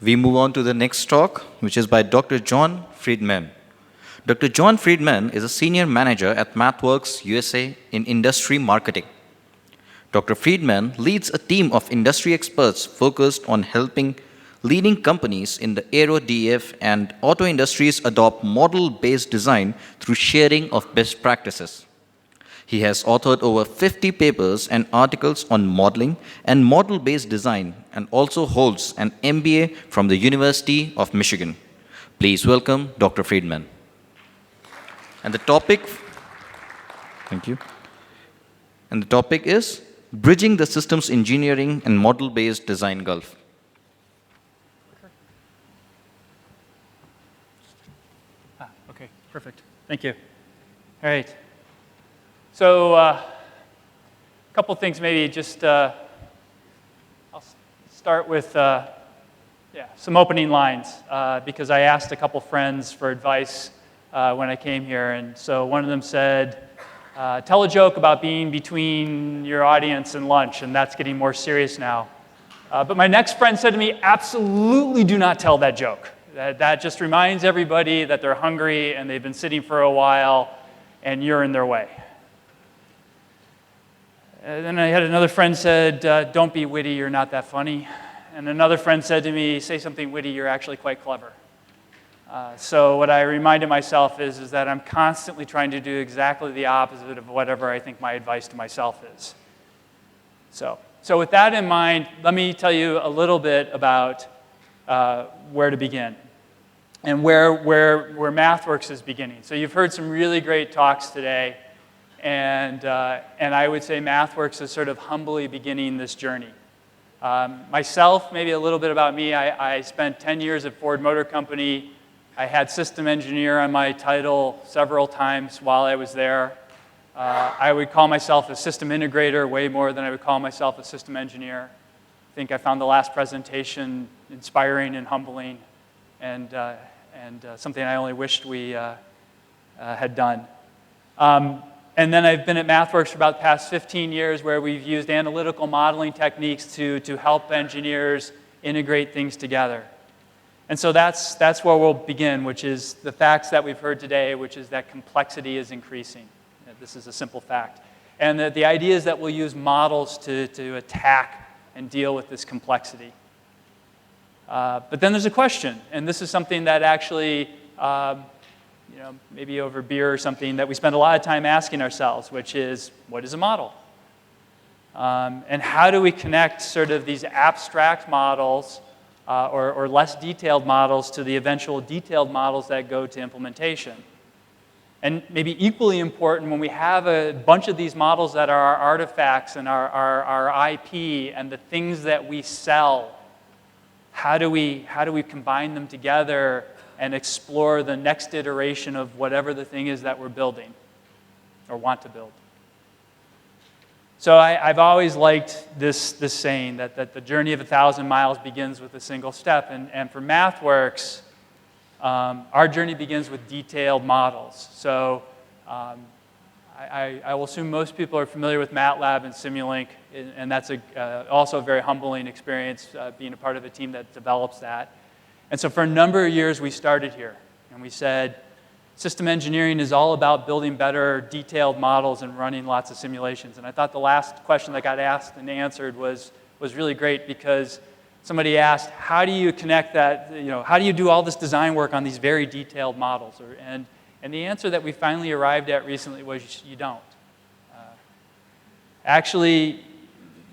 We move on to the next talk, which is by Dr. Jon Friedman. Dr. Jon Friedman is a senior manager at MathWorks USA in industry marketing. Dr. Friedman leads a team of industry experts focused on helping leading companies in the aero DF and auto industries adopt model-based design through sharing of best practices. He has authored over 50 papers and articles on modeling and model-based design and also holds an MBA from the University of Michigan. Please welcome Dr. Friedman. And the topic, thank you. And the topic is Bridging the Systems Engineering and Model-Based Design Gulf. Okay, perfect. Thank you. All right. So a couple things maybe just, I'll start with some opening lines because I asked a couple friends for advice when I came here. And so one of them said, tell a joke about being between your audience and lunch, and that's getting more serious now. But my next friend said to me, absolutely do not tell that joke. That just reminds everybody that they're hungry and they've been sitting for a while and you're in their way. And then I had another friend said, don't be witty, you're not that funny. And another friend said to me, say something witty, you're actually quite clever. So what I reminded myself is that I'm constantly trying to do exactly the opposite of whatever I think my advice to myself is. So with that in mind, let me tell you a little bit about where to begin and where MathWorks is beginning. So you've heard some really great talks today. And I would say MathWorks is sort of humbly beginning this journey. Myself, maybe a little bit about me, I spent 10 years at Ford Motor Company. I had system engineer on my title several times while I was there. I would call myself a system integrator way more than I would call myself a system engineer. I think I found the last presentation inspiring and humbling and something I only wished we had done. And then I've been at MathWorks for about the past 15 years where we've used analytical modeling techniques to help engineers integrate things together. And so that's where we'll begin, which is the facts that we've heard today, which is that complexity is increasing. This is a simple fact. And the idea is that we'll use models to attack and deal with this complexity. But then there's a question, and this is something that actually maybe over beer or something that we spend a lot of time asking ourselves, which is, what is a model? And how do we connect sort of these abstract models or less detailed models to the eventual detailed models that go to implementation? And maybe equally important, when we have a bunch of these models that are our artifacts and our IP and the things that we sell, how do we combine them together and explore the next iteration of whatever the thing is that we're building or want to build? So I've always liked this saying that the journey of 1,000 miles begins with a single step. And for MathWorks, our journey begins with detailed models. So I will assume most people are familiar with MATLAB and Simulink, and that's also a very humbling experience being a part of a team that develops that. And so for a number of years, we started here, and we said, system engineering is all about building better detailed models and running lots of simulations. And I thought the last question that got asked and answered was really great because somebody asked, how do you connect that, how do you do all this design work on these very detailed models? And the answer that we finally arrived at recently was you don't. Actually,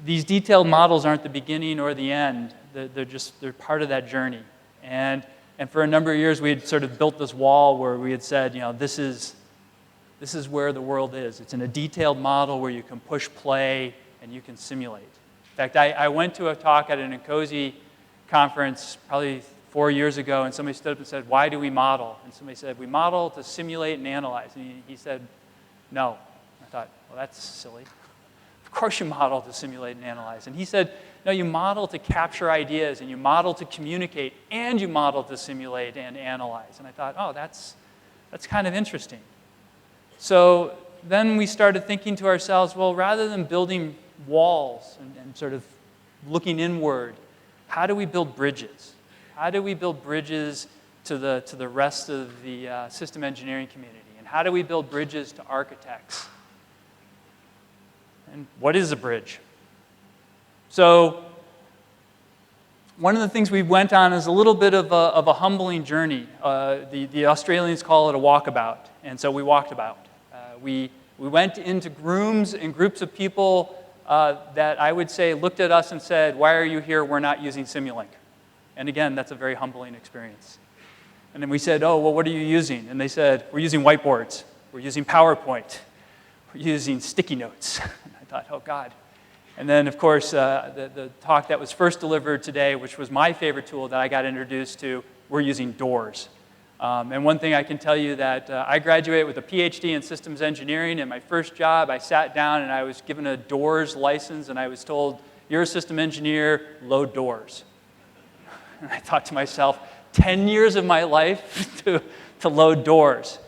these detailed models aren't the beginning or the end. They're part of that journey. And for a number of years, we had sort of built this wall where we had said, this is where the world is. It's in a detailed model where you can push play and you can simulate. In fact, I went to a talk at an INCOSE conference probably 4 years ago, and somebody stood up and said, why do we model? And somebody said, we model to simulate and analyze. And he said, no. I thought, well, that's silly. Of course you model to simulate and analyze. And he said, no, you model to capture ideas, and you model to communicate, and you model to simulate and analyze. And I thought, oh, that's kind of interesting. So then we started thinking to ourselves, well, rather than building walls and sort of looking inward, how do we build bridges? How do we build bridges to the rest of the system engineering community? And how do we build bridges to architects? And what is a bridge? So one of the things we went on is a little bit of a humbling journey. The Australians call it a walkabout, and so we walked about. We went into rooms and groups of people that I would say looked at us and said, "Why are you here? We're not using Simulink." And again, that's a very humbling experience. And then we said, "Oh, well, what are you using?" And they said, "We're using whiteboards. We're using PowerPoint. We're using sticky notes." And I thought, oh, God. And then, of course, the talk that was first delivered today, which was my favorite tool that I got introduced to, we're using doors. And one thing I can tell you that I graduated with a PhD in systems engineering, and my first job, I sat down and I was given a doors license, and I was told, "You're a system engineer, load doors." And I thought to myself, 10 years of my life to load doors.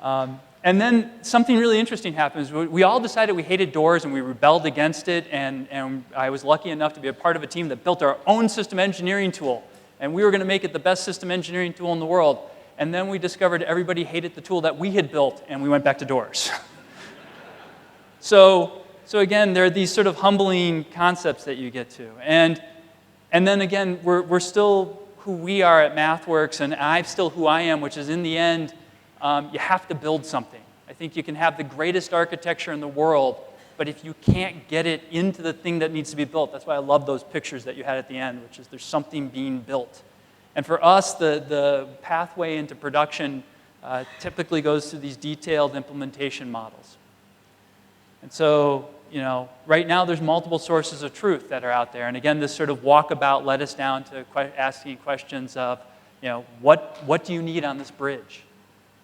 And then something really interesting happens. We all decided we hated doors and we rebelled against it, and I was lucky enough to be a part of a team that built our own system engineering tool. And we were going to make it the best system engineering tool in the world. And then we discovered everybody hated the tool that we had built, and we went back to doors. So again, there are these sort of humbling concepts that you get to. And then again, we're still who we are at MathWorks, and I'm still who I am, which is in the end, you have to build something. I think you can have the greatest architecture in the world, but if you can't get it into the thing that needs to be built, that's why I love those pictures that you had at the end, which is there's something being built. And for us, the pathway into production typically goes through these detailed implementation models. And so, right now there's multiple sources of truth that are out there. And again, this sort of walkabout led us down to asking questions of, what do you need on this bridge?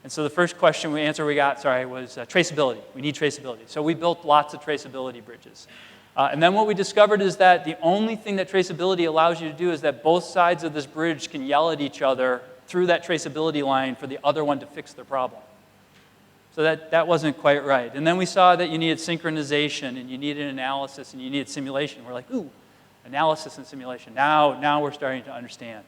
And so the first question we got, was traceability. We need traceability. So we built lots of traceability bridges. And then what we discovered is that the only thing that traceability allows you to do is that both sides of this bridge can yell at each other through that traceability line for the other one to fix their problem. So that wasn't quite right. And then we saw that you needed synchronization, and you needed analysis, and you needed simulation. We're like, ooh, analysis and simulation. Now we're starting to understand.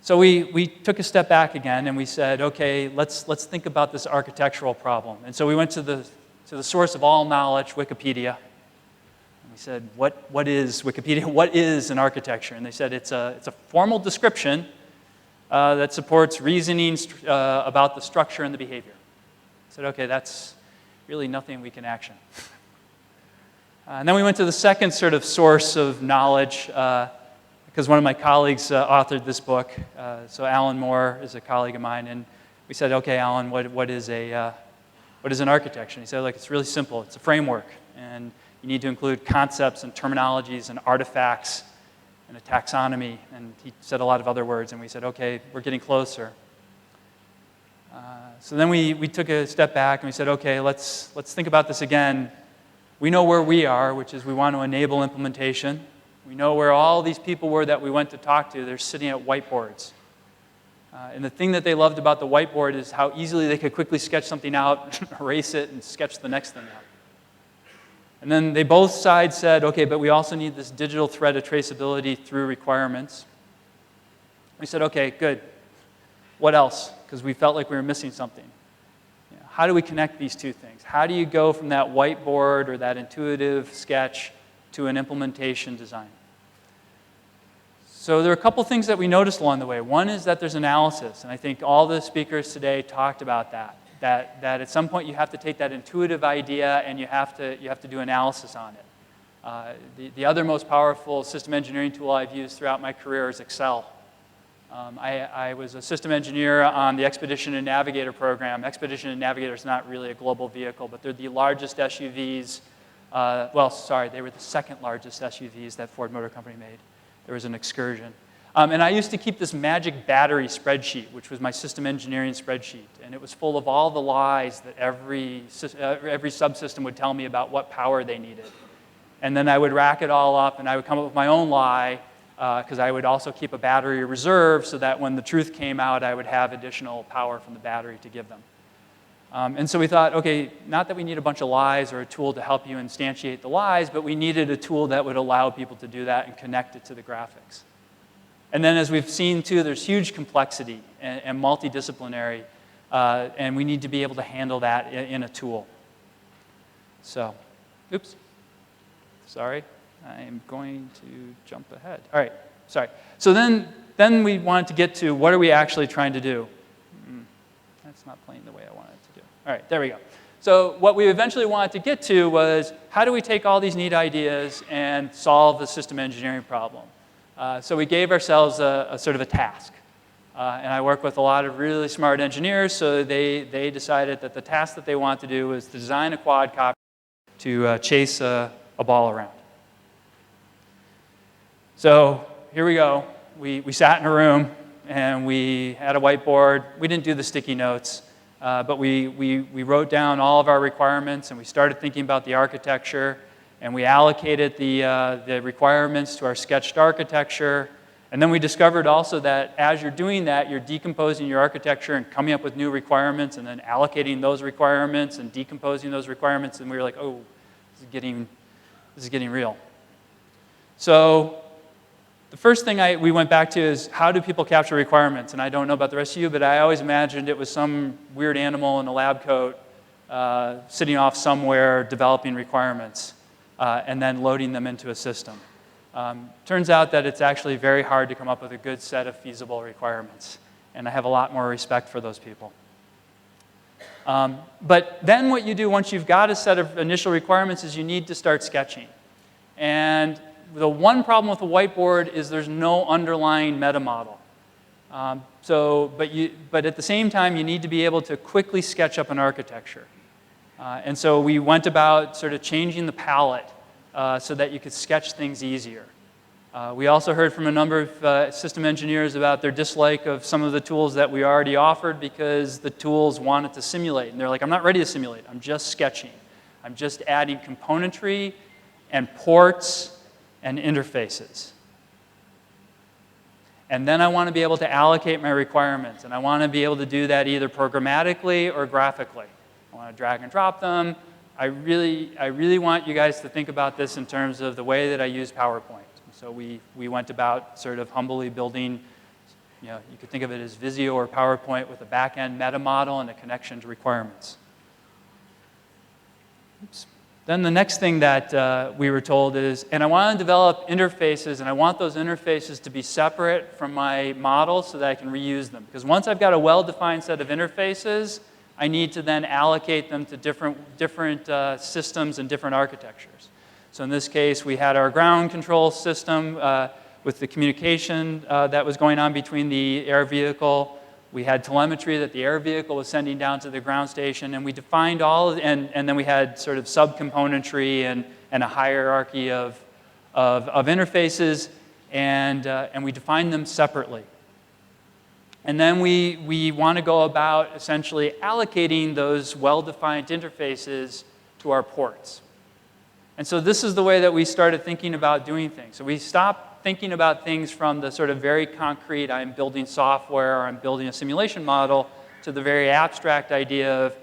So we took a step back again, and we said, okay, let's think about this architectural problem. And so we went to the source of all knowledge, Wikipedia. And we said, what is Wikipedia? What is an architecture? And they said it's a formal description that supports reasoning about the structure and the behavior. I said, okay, that's really nothing we can action. And then we went to the second sort of source of knowledge, because one of my colleagues authored this book. So Alan Moore is a colleague of mine, and we said, okay, Alan, what is an architecture? And he said, like, it's really simple. It's a framework, and you need to include concepts and terminologies and artifacts and a taxonomy, and he said a lot of other words, and we said, okay, we're getting closer. So then we took a step back, and we said, okay, let's think about this again. We know where we are, which is we want to enable implementation. We know where all these people were that we went to talk to. They're sitting at whiteboards. And the thing that they loved about the whiteboard is how easily they could quickly sketch something out, erase it, and sketch the next thing out. And then they both sides said, okay, but we also need this digital thread of traceability through requirements. We said, okay, good. What else? Because we felt like we were missing something. How do we connect these two things? How do you go from that whiteboard or that intuitive sketch to an implementation design? So there are a couple things that we noticed along the way. One is that there's analysis, and I think all the speakers today talked about that at some point you have to take that intuitive idea and you have to do analysis on it. The other most powerful system engineering tool I've used throughout my career is Excel. I was a system engineer on the Expedition and Navigator program. Expedition and Navigator is not really a global vehicle, but they're the largest SUVs. They were the second largest SUVs that Ford Motor Company made. There was an Excursion. And I used to keep this magic battery spreadsheet, which was my system engineering spreadsheet. And it was full of all the lies that every subsystem would tell me about what power they needed. And then I would rack it all up, and I would come up with my own lie, because I would also keep a battery reserve so that when the truth came out, I would have additional power from the battery to give them. And so we thought, okay, not that we need a bunch of lies or a tool to help you instantiate the lies, but we needed a tool that would allow people to do that and connect it to the graphics. And then as we've seen too, there's huge complexity and multidisciplinary, and we need to be able to handle that in a tool. So, oops, sorry, I'm going to jump ahead. All right, sorry. So then we wanted to get to what are we actually trying to do? That's not playing the way I wanted it to do. All right, there we go. So what we eventually wanted to get to was how do we take all these neat ideas and solve the system engineering problem? So we gave ourselves a sort of a task. And I work with a lot of really smart engineers, so they decided that the task that they want to do was to design a quadcopter to chase a ball around. So here we go. We sat in a room, and we had a whiteboard. We didn't do the sticky notes, but we wrote down all of our requirements, and we started thinking about the architecture, and we allocated the requirements to our sketched architecture. And then we discovered also that as you're doing that, you're decomposing your architecture and coming up with new requirements, and then allocating those requirements and decomposing those requirements. And we were like, oh, this is getting real. So the first thing we went back to is how do people capture requirements? And I don't know about the rest of you, but I always imagined it was some weird animal in a lab coat sitting off somewhere developing requirements and then loading them into a system. Turns out that it's actually very hard to come up with a good set of feasible requirements. And I have a lot more respect for those people. But then what you do once you've got a set of initial requirements is you need to start sketching. And the one problem with a whiteboard is there's no underlying meta model. But at the same time, you need to be able to quickly sketch up an architecture. And so we went about sort of changing the palette so that you could sketch things easier. We also heard from a number of system engineers about their dislike of some of the tools that we already offered because the tools wanted to simulate. And they're like, I'm not ready to simulate. I'm just sketching. I'm just adding componentry and ports and interfaces. And then I want to be able to allocate my requirements. And I want to be able to do that either programmatically or graphically. I want to drag and drop them. I really want you guys to think about this in terms of the way that I use PowerPoint. So we went about sort of humbly building, you could think of it as Visio or PowerPoint with a back-end meta model and a connection to requirements. Oops. Then the next thing that we were told is, and I want to develop interfaces, and I want those interfaces to be separate from my model so that I can reuse them. Because once I've got a well-defined set of interfaces, I need to then allocate them to different systems and different architectures. So in this case, we had our ground control system with the communication that was going on between the air vehicle. We had telemetry that the air vehicle was sending down to the ground station, and we defined and then we had sort of subcomponentry and a hierarchy of interfaces, and we defined them separately. And then we want to go about essentially allocating those well-defined interfaces to our ports. And so this is the way that we started thinking about doing things. So we stopped thinking about things from the sort of very concrete, I'm building software or I'm building a simulation model, to the very abstract idea of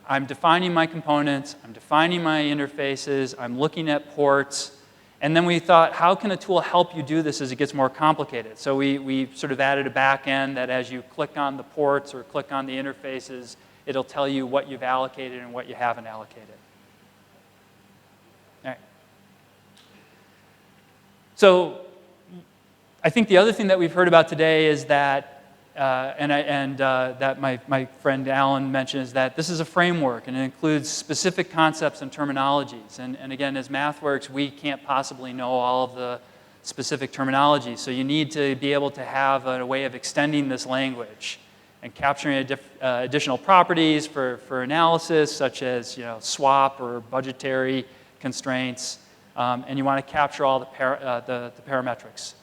I'm defining my components, I'm defining my interfaces, I'm looking at ports. And then we thought, how can a tool help you do this as it gets more complicated? So we sort of added a back end that as you click on the ports or click on the interfaces, it'll tell you what you've allocated and what you haven't allocated. All right. So I think the other thing that we've heard about today is that, that my friend Alan mentioned, is that this is a framework and it includes specific concepts and terminologies. And again, as MathWorks, we can't possibly know all of the specific terminologies. So you need to be able to have a way of extending this language and capturing additional properties for analysis, such as swap or budgetary constraints. And you want to capture all the parametrics.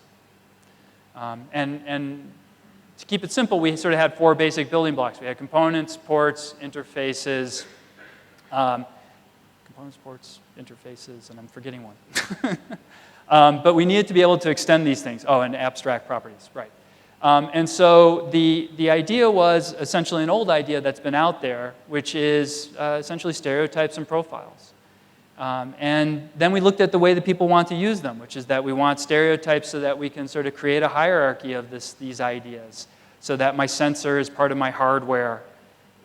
And to keep it simple, we sort of had 4 basic building blocks. We had components, ports, interfaces, and I'm forgetting one. But we needed to be able to extend these things. Oh, and abstract properties, right. And so the idea was essentially an old idea that's been out there, which is essentially stereotypes and profiles. And then we looked at the way that people want to use them, which is that we want stereotypes so that we can sort of create a hierarchy of these ideas, so that my sensor is part of my hardware,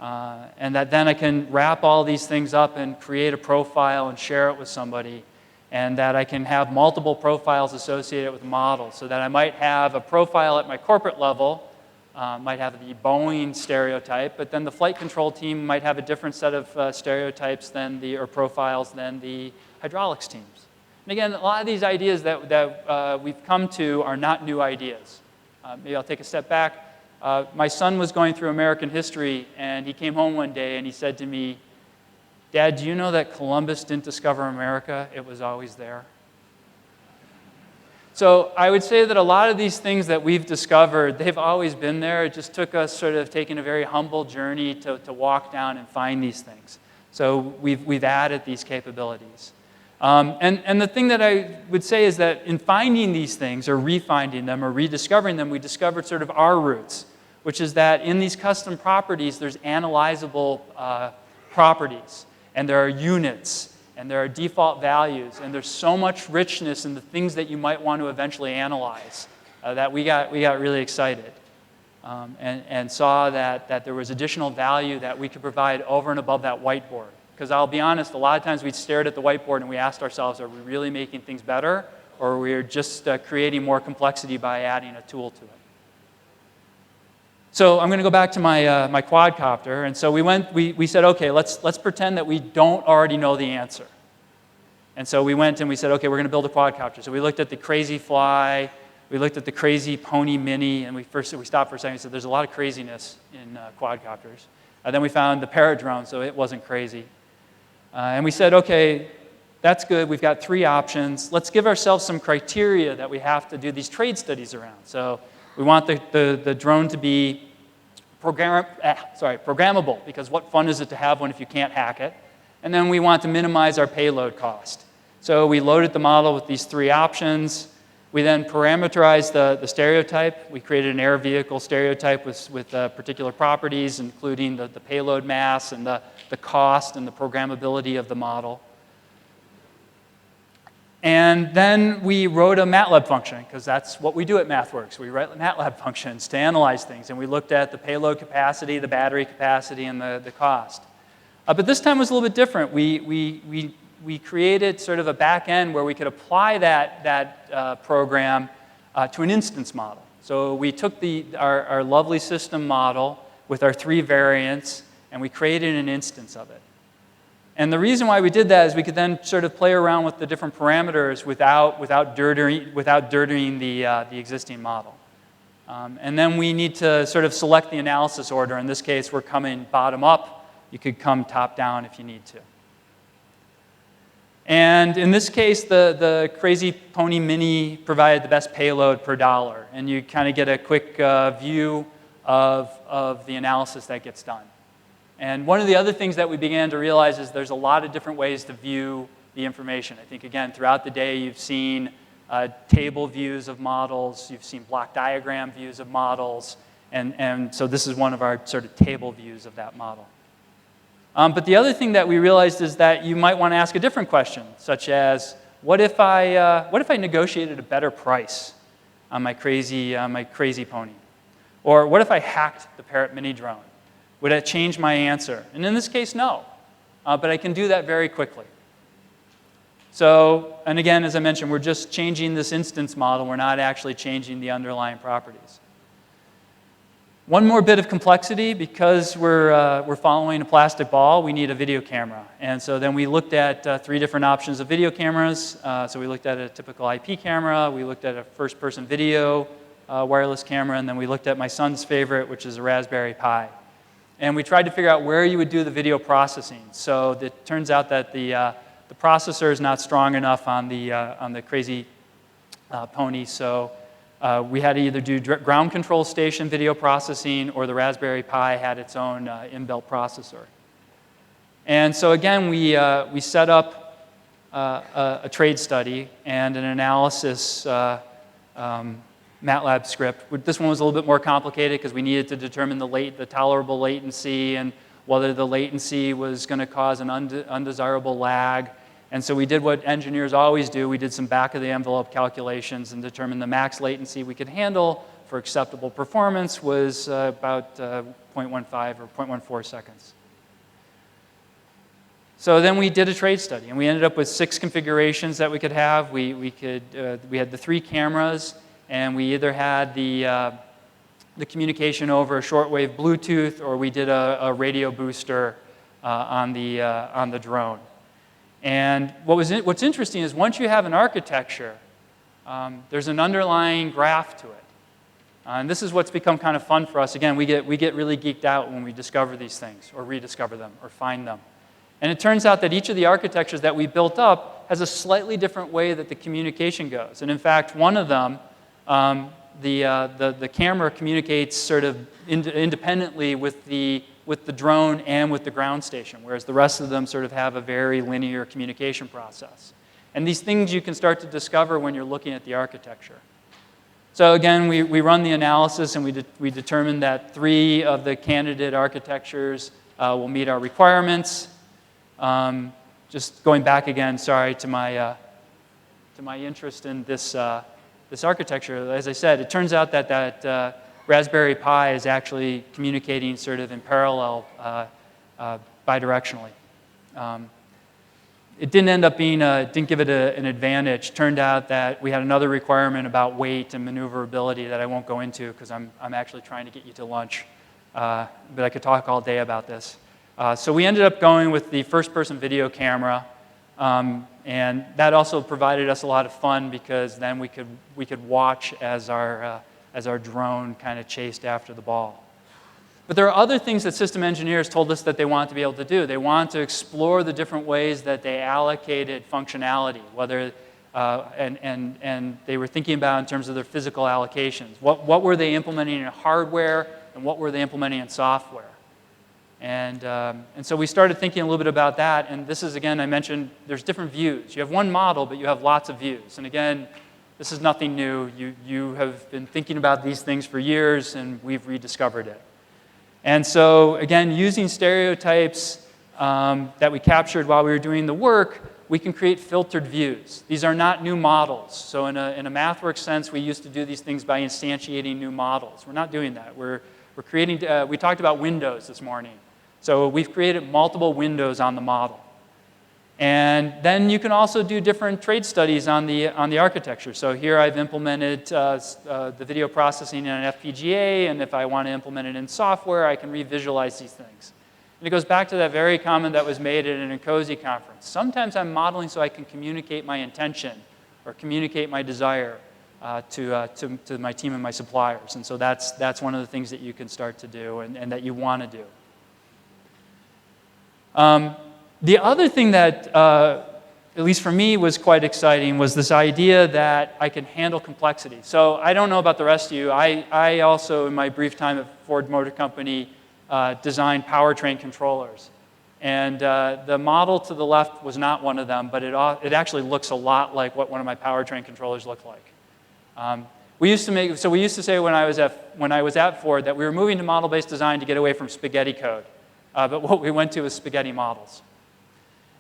and that then I can wrap all these things up and create a profile and share it with somebody, and that I can have multiple profiles associated with the model, so that I might have a profile at my corporate level, might have the Boeing stereotype, but then the flight control team might have a different set of stereotypes or profiles than the hydraulics teams. And again, a lot of these ideas that we've come to are not new ideas. Maybe I'll take a step back. My son was going through American history, and he came home one day and he said to me, "Dad, do you know that Columbus didn't discover America? It was always there." So I would say that a lot of these things that we've discovered, they've always been there. It just took us sort of taking a very humble journey to walk down and find these things. So we've added these capabilities. And the thing that I would say is that in finding these things, or refinding them, or rediscovering them, we discovered sort of our roots, which is that in these custom properties, there's analyzable properties, and there are units, and there are default values, and there's so much richness in the things that you might want to eventually analyze that we got really excited and saw that there was additional value that we could provide over and above that whiteboard. Because I'll be honest, a lot of times we stared at the whiteboard and we asked ourselves, are we really making things better, or are we just creating more complexity by adding a tool to it? So I'm going to go back to my quadcopter, and so we said, okay, let's pretend that we don't already know the answer. And so we went and we said, okay, we're going to build a quadcopter. So we looked at the Crazy Fly, we looked at the Crazy Pony Mini, and we stopped for a second and said, there's a lot of craziness in quadcopters. Then we found the Paradrone, so it wasn't crazy. And we said, okay, that's good. We've got 3 options. Let's give ourselves some criteria that we have to do these trade studies around. So we want the drone to be programmable, because what fun is it to have one if you can't hack it? And then we want to minimize our payload cost. So we loaded the model with these 3 options. We then parameterized the stereotype. We created an air vehicle stereotype with particular properties, including the payload mass and the cost and the programmability of the model. And then we wrote a MATLAB function, because that's what we do at MathWorks. We write MATLAB functions to analyze things, and we looked at the payload capacity, the battery capacity, and the cost. But this time was a little bit different. We created sort of a back end where we could apply that program to an instance model. So we took our lovely system model with our 3 variants, and we created an instance of it. And the reason why we did that is we could then sort of play around with the different parameters without dirtying the existing model. And then we need to sort of select the analysis order. In this case, we're coming bottom up. You could come top down if you need to. And in this case, the Crazy Pony Mini provided the best payload per dollar. And you kind of get a quick view of the analysis that gets done. And one of the other things that we began to realize is there's a lot of different ways to view the information. I think, again, throughout the day, you've seen table views of models. You've seen block diagram views of models. And so this is one of our sort of table views of that model. But the other thing that we realized is that you might want to ask a different question, such as, what if I negotiated a better price on my crazy pony? Or what if I hacked the Parrot Mini drone? Would that change my answer? And in this case, no. But I can do that very quickly. So, and again, as I mentioned, we're just changing this instance model. We're not actually changing the underlying properties. One more bit of complexity, because we're following a plastic ball, we need a video camera. And so then we looked at 3 different options of video cameras. So we looked at a typical IP camera, we looked at a first-person video wireless camera, and then we looked at my son's favorite, which is a Raspberry Pi. And we tried to figure out where you would do the video processing. So it turns out that the processor is not strong enough on the Crazy Pony, so we had to either do ground control station video processing, or the Raspberry Pi had its own inbuilt processor. And so again, we set up a trade study and an analysis MATLAB script. This one was a little bit more complicated because we needed to determine the tolerable latency and whether the latency was going to cause an undesirable lag. And so we did what engineers always do. We did some back-of-the-envelope calculations and determined the max latency we could handle for acceptable performance was about 0.15 or 0.14 seconds. So then we did a trade study, and we ended up with 6 configurations that we could have. We had the 3 cameras, and we either had the communication over a shortwave Bluetooth, or we did a radio booster on the drone. And what's interesting is once you have an architecture, there's an underlying graph to it. And this is what's become kind of fun for us. Again, we get really geeked out when we discover these things, or rediscover them, or find them. And it turns out that each of the architectures that we built up has a slightly different way that the communication goes. And in fact, one of them, the camera communicates sort of independently with the drone and with the ground station, whereas the rest of them sort of have a very linear communication process. And these things you can start to discover when you're looking at the architecture. So again, we run the analysis, and we determined that 3 of the candidate architectures will meet our requirements. Just going back again, sorry, to my interest in this architecture. As I said, it turns out that Raspberry Pi is actually communicating sort of in parallel bidirectionally. It didn't end up being, didn't give it an advantage. Turned out that we had another requirement about weight and maneuverability that I won't go into because I'm actually trying to get you to lunch. But I could talk all day about this. So we ended up going with the first-person video camera, and that also provided us a lot of fun because then we could watch as our drone kind of chased after the ball. But there are other things that system engineers told us that they want to be able to do. They want to explore the different ways that they allocated functionality, whether and they were thinking about in terms of their physical allocations. What were they implementing in hardware, and what were they implementing in software? And so we started thinking a little bit about that. And this is, again, I mentioned there's different views. You have one model, but you have lots of views. And again, this is nothing new. You have been thinking about these things for years, and we've rediscovered it. And so, again, using stereotypes that we captured while we were doing the work, we can create filtered views. These are not new models. So in a MathWorks sense, we used to do these things by instantiating new models. We're not doing that. We're creating, we talked about windows this morning. So we've created multiple windows on the model. And then you can also do different trade studies on the architecture. So here I've implemented the video processing in an FPGA, and if I want to implement it in software, I can revisualize these things. And it goes back to that very comment that was made at an INCOSE conference. Sometimes I'm modeling so I can communicate my intention or communicate my desire to my team and my suppliers. And so that's one of the things that you can start to do and that you want to do. The other thing that, at least for me, was quite exciting was this idea that I can handle complexity. So I don't know about the rest of you. I also, in my brief time at Ford Motor Company, designed powertrain controllers. And the model to the left was not one of them, but it actually looks a lot like what one of my powertrain controllers looked like. We used to say when I was at Ford that we were moving to model-based design to get away from spaghetti code. But what we went to was spaghetti models.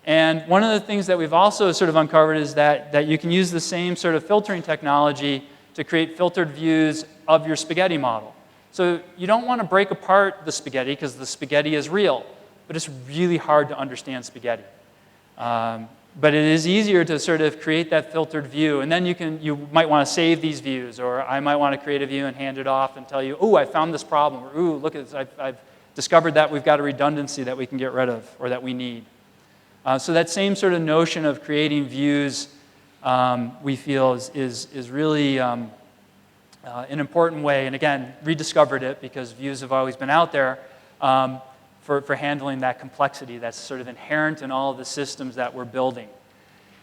And one of the things that we've also sort of uncovered is that you can use the same sort of filtering technology to create filtered views of your spaghetti model. So you don't want to break apart the spaghetti because the spaghetti is real, but it's really hard to understand spaghetti. But it is easier to sort of create that filtered view, and then you might want to save these views, or I might want to create a view and hand it off and tell you, oh, I found this problem, or ooh, look at this, I've discovered that we've got a redundancy that we can get rid of or that we need. So that same sort of notion of creating views we feel is really an important way, and again, rediscovered it because views have always been out there for handling that complexity that's sort of inherent in all of the systems that we're building.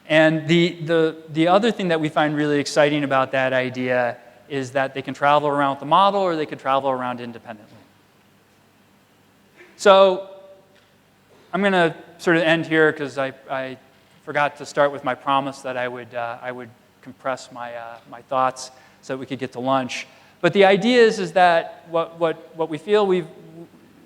And the other thing that we find really exciting about that idea is that they can travel around with the model or they can travel around independently. So I'm going to sort of end here because I forgot to start with my promise that I would compress my thoughts so that we could get to lunch. But the idea is that what we feel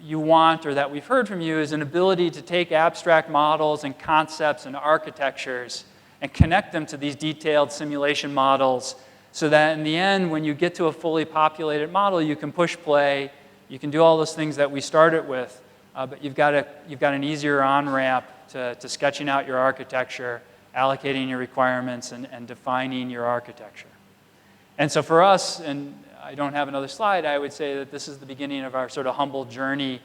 you want or that we've heard from you is an ability to take abstract models and concepts and architectures and connect them to these detailed simulation models so that in the end, when you get to a fully populated model, you can push play, you can do all those things that we started with, but you've got an easier on-ramp to sketching out your architecture, allocating your requirements, and defining your architecture. And so for us, and I don't have another slide, I would say that this is the beginning of our sort of humble journey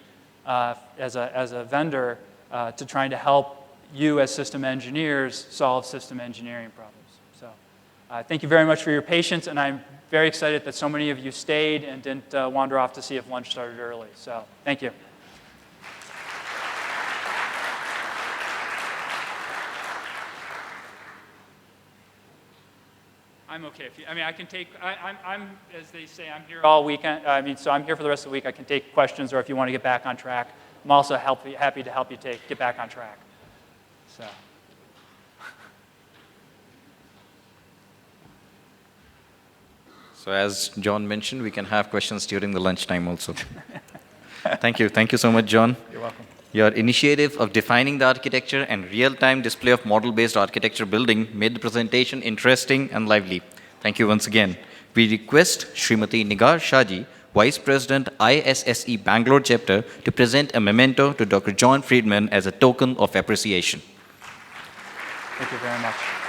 as a vendor to trying to help you as system engineers solve system engineering problems. So thank you very much for your patience, and I'm very excited that so many of you stayed and didn't wander off to see if lunch started early. So thank you. I'm okay. I can take, I'm, as they say, I'm here all weekend. So I'm here for the rest of the week. I can take questions, or if you want to get back on track, I'm also happy to help you get back on track. So. So as John mentioned, we can have questions during the lunchtime also. Thank you. Thank you so much, John. You're welcome. Your initiative of defining the architecture and real-time display of model-based architecture building made the presentation interesting and lively. Thank you once again. We request Srimati Nigar Shaji, Vice President, ISSE Bangalore Chapter, to present a memento to Dr. Jon Friedman as a token of appreciation. Thank you very much.